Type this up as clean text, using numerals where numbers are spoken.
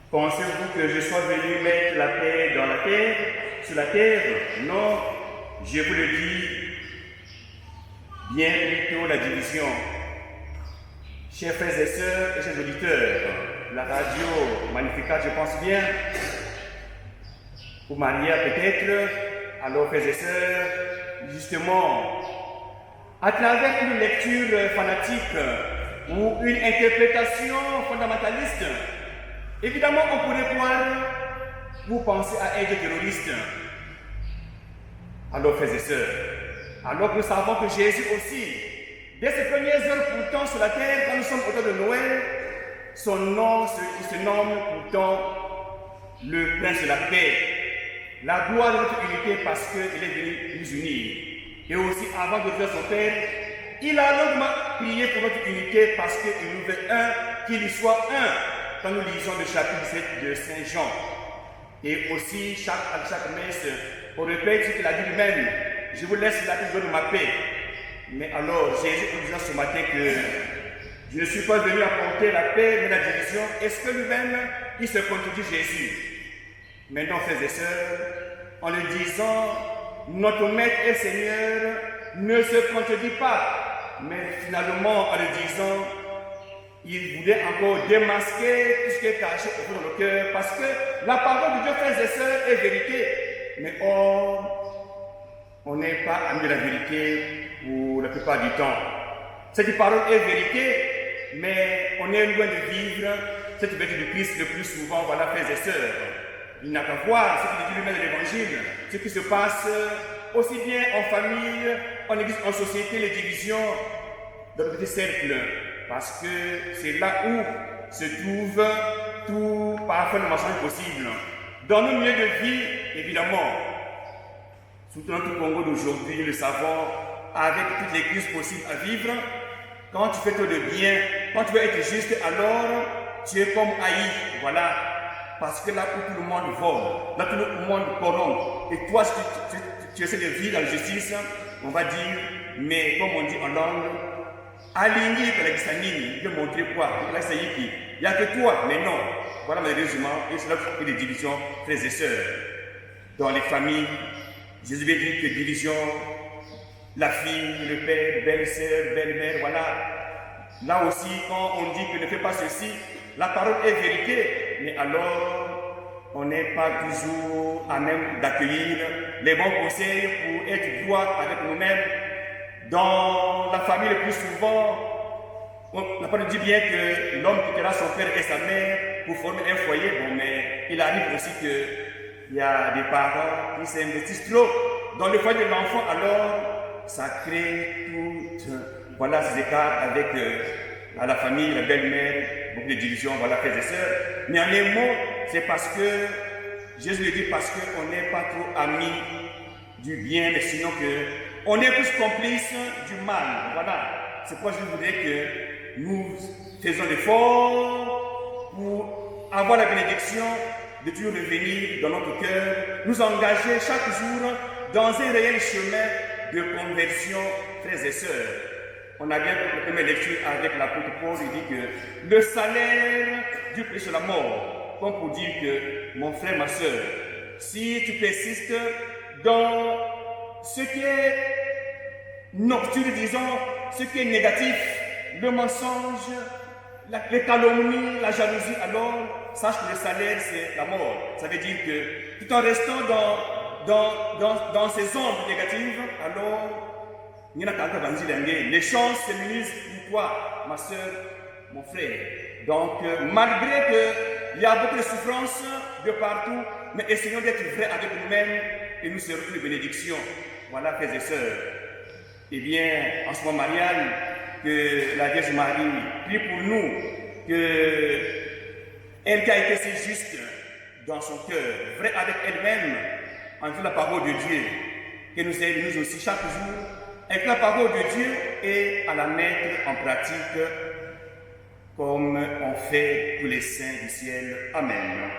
Pensez-vous que je sois venu mettre la paix dans la terre, sur la terre? Non, je vous le dis, bien plutôt la division. Chers frères et sœurs et chers auditeurs, la radio Magnificat, je pense bien, ou Maria peut-être, alors frères et sœurs, justement, à travers une lecture fanatique ou une interprétation fondamentaliste, évidemment on pourrait croire, vous pensez à être terroriste. Alors frères et sœurs, alors que nous savons que Jésus aussi, dès ses premières heures pourtant sur la terre, quand nous sommes au temps de Noël, son nom se nomme pourtant le Prince de la paix. La gloire de notre unité parce qu'il est venu nous unir. Et aussi, avant de dire son Père, il a longuement prié pour notre unité parce qu'il nous veut un, qu'il y soit un, quand nous lisons le chapitre 17 de Saint Jean. Et aussi, à chaque messe, on répète ce qu'il a dit lui-même, je vous laisse la paix de ma paix. Mais alors, Jésus nous disant ce matin que je ne suis pas venu apporter la paix, mais la division. Est-ce que lui-même, il se contredit Jésus? Maintenant, frères et sœurs, en le disant, notre Maître et Seigneur ne se contredit pas. Mais finalement, en le disant, il voulait encore démasquer tout ce qui est caché au fond de nos cœurs. Parce que la parole de Dieu, frères et sœurs, est vérité. Mais or, on n'est pas amis de la vérité pour la plupart du temps. Cette parole est vérité, mais on est loin de vivre cette vérité du Christ le plus souvent. Voilà, frères et sœurs. Il n'a qu'à voir ce qu'il dit lui-même de l'Évangile, ce qui se passe aussi bien en famille, en église, en société, les divisions dans le petit cercle. Parce que c'est là où se trouve tout parfois le mensonge possible. Dans nos milieux de vie, évidemment, surtout dans tout Congo d'aujourd'hui, nous le savons, avec toutes les crises possibles à vivre, quand tu fais trop de bien, quand tu veux être juste, alors tu es comme haï. Voilà. Parce que là où tout le monde vole, là tout le monde corrompt, et toi, si tu essaies de vivre dans la justice, on va dire, mais comme on dit en langue, aligné par la Gisanini, de montrer quoi? Il n'y a que toi, mais non. Voilà malheureusement, et c'est là qu'il y a des divisions, frères et sœurs. Dans les familles, Jésus veut dire que division, la fille, le père, belle-sœur, belle-mère, voilà. Là aussi, quand on dit que ne fais pas ceci, la parole est vérité, mais alors on n'est pas toujours à même d'accueillir les bons conseils pour être droit avec nous-mêmes. Dans la famille, le plus souvent, la parole dit bien que l'homme quittera son père et sa mère pour former un foyer. Bon, mais il arrive aussi qu'il y a des parents qui s'investissent trop dans le foyer de l'enfant, alors ça crée voilà, ces écarts avec la famille, la belle-mère, beaucoup de divisions, voilà, frères et sœurs. Mais en un mot, c'est parce que, Jésus le dit, parce qu'on n'est pas trop amis du bien, mais sinon on est plus complices du mal. Voilà. C'est pourquoi je voudrais que nous faisons l'effort pour avoir la bénédiction de toujours revenir dans notre cœur, nous engager chaque jour dans un réel chemin de conversion, frères et sœurs. On a bien la première lecture avec l'apôtre Paul, il dit que le salaire du péché c'est la mort. Comme pour dire que, mon frère, ma sœur, si tu persistes dans ce qui est nocturne, disons, ce qui est négatif, le mensonge, les calomnies, la jalousie, alors sache que le salaire c'est la mort. Ça veut dire que tout en restant dans ces ondes négatives, alors les chances s'émunissent pour toi, ma soeur, mon frère. Donc, malgré qu'il y a beaucoup de souffrances de partout, mais essayons d'être vrais avec nous-mêmes et nous serons une bénédiction. Voilà, frères et sœurs. Eh bien, en ce moment marial, que la Vierge Marie prie pour nous, qu'elle qui a été si juste dans son cœur, vraie avec elle-même, en toute la parole de Dieu, que nous aide nous aussi chaque jour, avec la parole de Dieu et à la mettre en pratique comme on fait tous les saints du ciel. Amen.